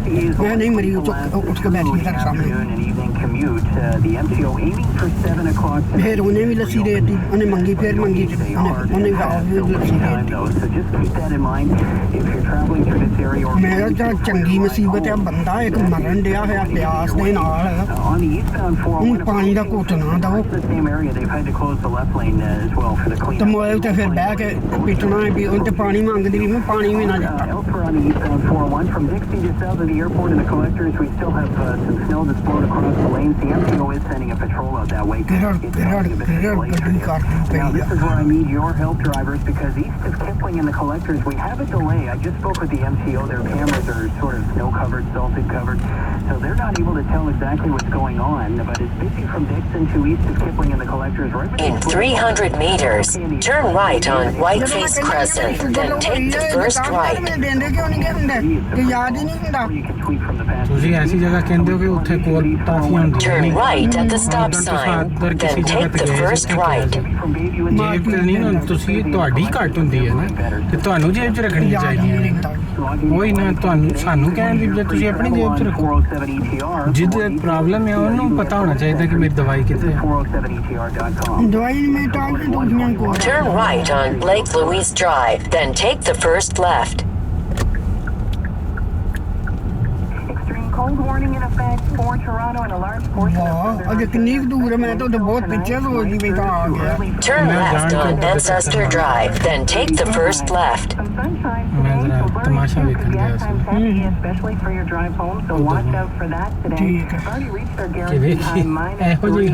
मैं नहीं मरी उठ के बैठी सर सामने फिर उन्हें भी लस्सी देती उन्हें मंगी फिर मंगी उन्हें लस्सी देती मैं चंगी मुसीबत है बंदा एक मरन दिया है प्यास के नाल पानी का घुट ना दो तो मोबाइल तो फिर बह के पिटना है भी उन्हें पानी मंगती भी मैं पानी भी ना जाता So they're not able to tell exactly what's going on, but it's busy from Dixon to east of Kipling and the collectors. In 300 meters, turn right on Whiteface Crescent, then take the first right. Turn right at the stop sign, then take the first right. वही ना सानू कहन दी तुसीं अपनी जेब च रखो जिद्द प्रॉब्लम है उन्होंने पता होना चाहिए कि मेरी दवाई कितने है दवाई में टाल के दूसरियां को Turn right on Lake Louise Drive, then take the first left. Cold warning in effect for Toronto and a large portion of अरे कितनी दूर है मैं तो बहुत पीछे से होती भी आ गया Turn left on Ancestor Drive, then take the first left. तमाशा देखने गया especially for your drive home, so watch out for that today. Already reached their guaranteed high -3,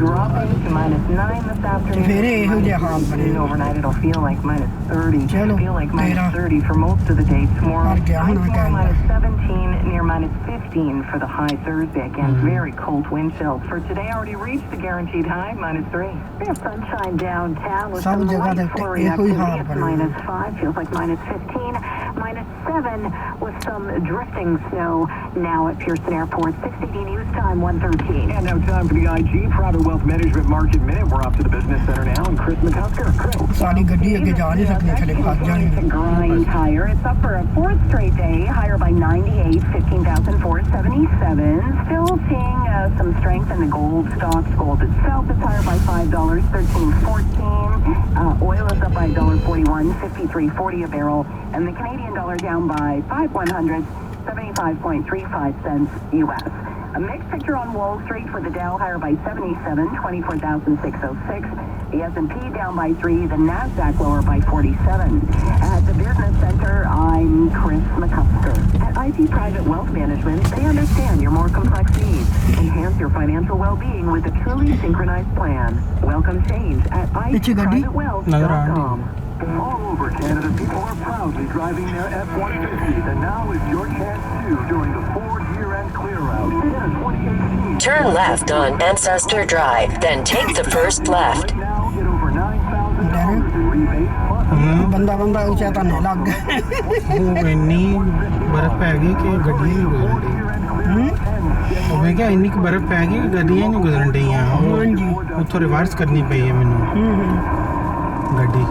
dropping to -9 this afternoon. फिर ਇਹੋ ਜਿਹਾ ਹਾਲ ਬਣੇ Overnight it'll feel like -30. Feel like -30 for most of the day tomorrow. -17 near -15 for the high Thursday. Again, very cold wind chills. For today, already reached the guaranteed high, -3. We have sunshine downtown with some light flurry activity. It's -5, feels like -15, -7 with some drifting snow now at Pearson Airport. 680 News Time, 1:13. And now time for the IG Private Wealth Management Market Minute. We're off to the Business Center now, and Chris McCusker. Chris. सारी गड्डी आगे जा नहीं सकती थले फंस जाएंगे Grind higher. It's up for a fourth straight day, higher by 98, 15,477. Still seeing some strength in the gold stocks. Gold itself is higher by $5, 13.14. Oil is up by $1.41, 53.40 a barrel, and the Canadian dollar down by 5/100, 75.35 cents U.S. A mixed picture on Wall Street for the Dow higher by 77, 24,606. The S&P down by 3, the Nasdaq lower by 47. At the Business Center, I'm Chris McCusker. At IG Private Wealth Management, they understand your more complex needs. Enhance your financial well-being with a truly synchronized plan. Welcome change at igprivatewealth.com. All over Canada, people are proudly driving their F-150s, and now is your chance too during the Ford year-end clear-out. Turn left on Ancestor Drive, then take the first left. Right now, get over $9,000 in rebate plus बंदा बंदा ऊंचा ताने लग गया वो इन्नी बर्फ पै गई कि गड्डियां नहीं गुजरन डी और मैं क्या इन्नी बर्फ पै गई कि गड्डियां नहीं गुजरन डी उतो रिवर्स करनी पई है मैनू गड्डी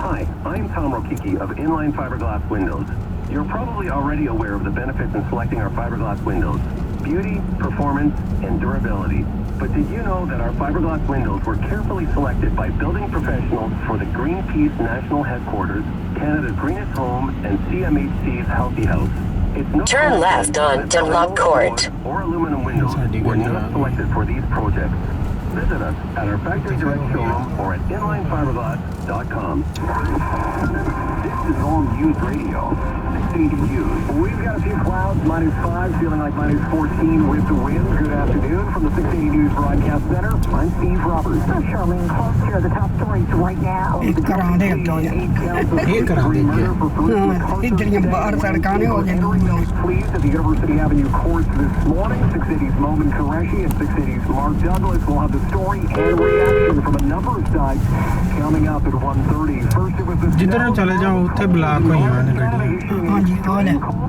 Hi, I'm Tom Rokicki of Inline Fiberglass Windows. You're probably already aware of the benefits in selecting our fiberglass windows: beauty, performance, and durability. But did you know that our fiberglass windows were carefully selected by building professionals for the Greenpeace National Headquarters, Canada's Greenest Home, and CMHC's Healthy House? Turn left on Dunlop Court. Or aluminum windows were not selected for these projects. Visit us at our factory direct showroom or at inlinefiberglass.com. This is All News Radio. 680 News. We've got a few clouds, -5, feeling like -14 with the wind. Good afternoon from the 680 News Broadcast Center. I'm Steve Roberts. I'm Charlene Close here. The top stories right now. कराने ये कराने इधर ये बाहर सड़काने हो गए Pleased at the University Avenue courts this morning. 680's Momin Qureshi and 680's Mark Douglas will have the story and reaction from a number of sides coming up at 1:30. First it was the जिधर चले जाओ उत्थे block हो जाने गड्डियां हाँ जी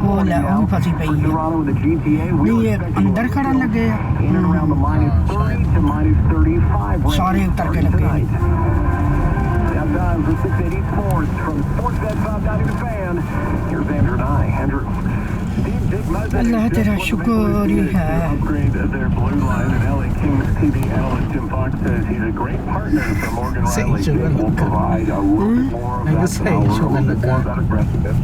वो ले वो फंसी पई है Toronto and the GTA. नहीं ये अंदर खड़ा लगे In and around the -30 to -35 range सारे उतर के लगे tonight. Now time for 680 Sports from Sportsnet 590 The Fan. Here's Andrew Nye. Andrew. Steve अल्लाह तेरा शुक्र ही है Upgrade their blue line, and LA Kings TV analyst Jim Fox says he's a great partner for Morgan Say Riley. sugar Will look. provide a little bit more of I that can say power, a sugar little bit more of look. that aggressiveness.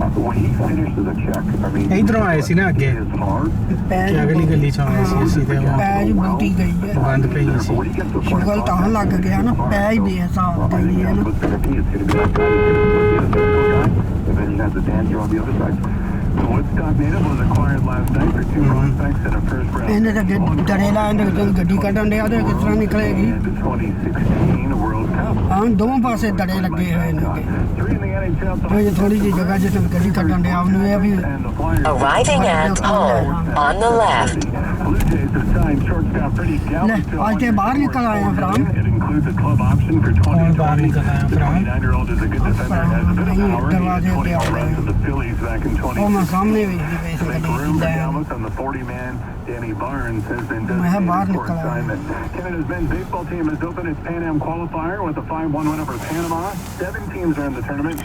When he finishes a check, I mean, इधरों आए सी ना अगे it's hard. पैर कि अगली गली च आए सी सीधे पैर बूटी गई है बंद पे ही सी When he gets to the point sugar of तां लग गया ना पैर बेहिसाब I गई think है that's ना what it's going to be. It's going to be that guy who's going to be the physical guy, and then you have the dancer on the other side. The Woodstock native was acquired last night for 2 prospects and a first round. ਇਹਨੇ ਤਾਂ ਡਰੇਲਾ ਇਹਨੇ ਗੱਡੀ ਕੱਢਣ ਡਿਆ ਤੇ ਕਿਸ ਤਰ੍ਹਾਂ ਨਿਕਲੇਗੀ And the 2016 World Cup. ਹਾਂ ਦੋਵਾਂ ਪਾਸੇ ਦੜੇ ਲੱਗੇ ਹੋਏ ਨੇ ਅੱਗੇ 3 in the NHL. ਇਹ ਥੋੜੀ ਜਿਹੀ ਜਗ੍ਹਾ ਜਿੱਥੇ ਗੱਡੀ ਕੱਢਣ ਡਿਆ ਉਹਨੂੰ ਇਹ ਵੀ And the Flyers. Arriving at home on the left. Blue Jays have signed shortstop Freddie ਲੈ Galvin to a ਅੱਜ ਤੇ ਬਾਹਰ ਨਿਕਲ ਆਏ ਆ from It includes a club option for कौन बाहर 2020. निकल आया The Farhan 29-year-old is a good defender, has a bit of power. He दरवाजे had पे 20 आ home गए। runs with the Phillies back in ਉਹ ਮੈਂ 2016. ਸਾਹਮਣੇ ਵੇਖਦੀ ਪਈ ਸੀ Make ਗੱਡੀ room for ਲੈ Galvin, and the 40-man Danny Barnes has been मैं बाहर designated for निकल आया। assignment. Canada's men's baseball team has opened its Pan Am qualifier with a 5-1 win over Panama. 7 teams are in the tournament.